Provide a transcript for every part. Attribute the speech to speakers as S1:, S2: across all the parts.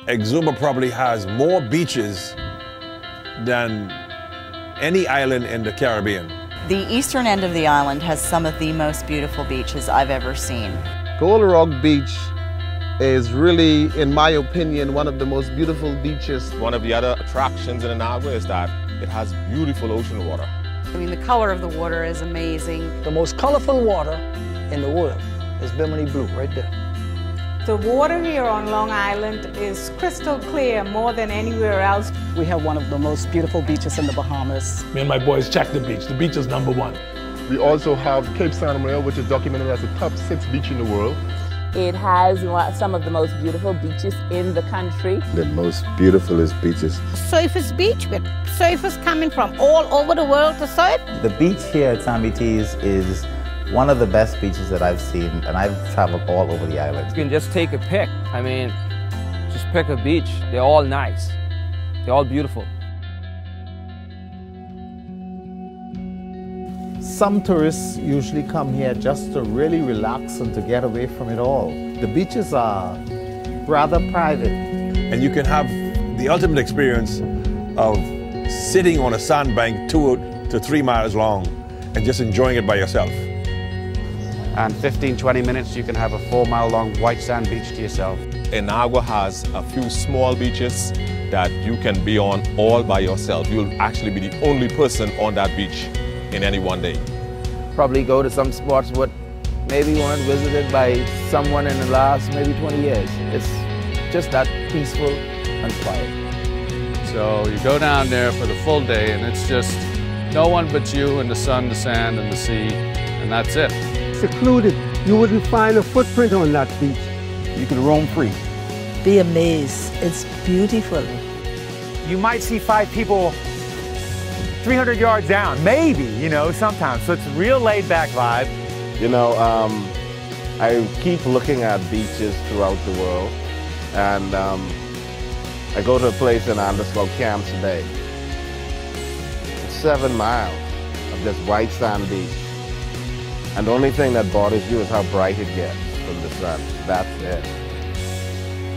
S1: Exuma probably has more beaches than any island in the Caribbean.
S2: The eastern end of the island has some of the most beautiful beaches I've ever seen.
S3: Gold Rock Beach is really, in my opinion, one of the most beautiful beaches.
S4: One of the other attractions in Inagua is that it has beautiful ocean water.
S5: I mean, the color of the water is amazing.
S6: The most colorful water in the world is Bimini Blue, right there.
S7: The water here on Long Island is crystal clear more than anywhere else.
S8: We have one of the most beautiful beaches in the Bahamas.
S9: Me and my boys checked the beach. The beach is #1.
S10: We also have Cape Santa Maria, which is documented as the top 6 beach in the world.
S11: It has some of the most beautiful beaches in the country.
S12: The most beautifulest beaches.
S13: Surfers beach with surfers coming from all over the world to surf.
S14: The beach here at San Beatriz is one of the best beaches that I've seen, and I've traveled all over the island.
S15: You can just take a pick. I mean, just pick a beach. They're all nice. They're all beautiful.
S16: Some tourists usually come here just to really relax and to get away from it all. The beaches are rather private.
S1: And you can have the ultimate experience of sitting on a sandbank 2 to 3 miles long and just enjoying it by yourself.
S17: And 15-20 minutes you can have a 4-mile-long white sand beach to yourself.
S4: Inagua has a few small beaches that you can be on all by yourself. You'll actually be the only person on that beach in any one day.
S15: Probably go to some spots what maybe weren't visited by someone in the last maybe 20 years. It's just that peaceful and quiet.
S18: So you go down there for the full day and it's just no one but you and the sun, the sand, and the sea, and that's it.
S19: Secluded. You wouldn't find a footprint on that beach.
S6: You can roam free.
S20: Be amazed. It's beautiful.
S6: You might see 5 people 300 yards down, maybe, sometimes. So it's a real laid-back vibe.
S12: I keep looking at beaches throughout the world, and I go to a place in Andes called Camps Bay. It's 7 miles of just white sand beach. And the only thing that bothers you is how bright it gets from the sun. That's it.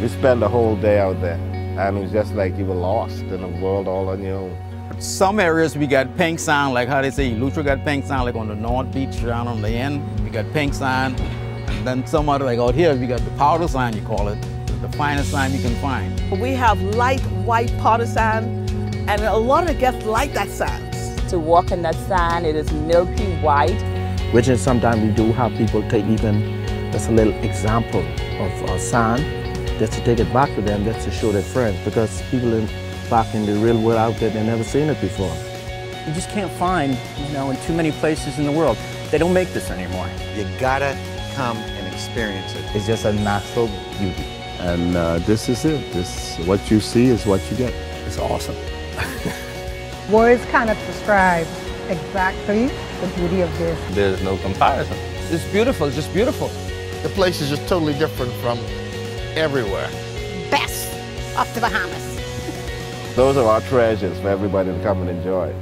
S12: We spent the whole day out there, and it was just like you were lost in a world all on your own.
S3: Some areas we got pink sand, like how they say Eleuthera got pink sand, like on the North Beach down on the end, we got pink sand. And then some other, like out here, we got the powder sand, you call it, the finest sand you can find.
S20: We have light white powder sand, and a lot of the guests like that sand.
S11: To walk in that sand, it is milky white.
S6: Which is sometimes we do have people take even just a little example of sand, just to take it back to them, just to show their friends, because people back in the real world out there, they've never seen it before. You just can't find, in too many places in the world. They don't make this anymore.
S14: You gotta come and experience it. It's just a natural beauty.
S12: And this is it. What you see is what you get.
S6: It's awesome.
S7: Words cannot describe exactly the beauty of this.
S15: There's no comparison. It's beautiful, it's just beautiful.
S3: The place is just totally different from everywhere.
S13: Best of the Bahamas.
S12: Those are our treasures for everybody to come and enjoy.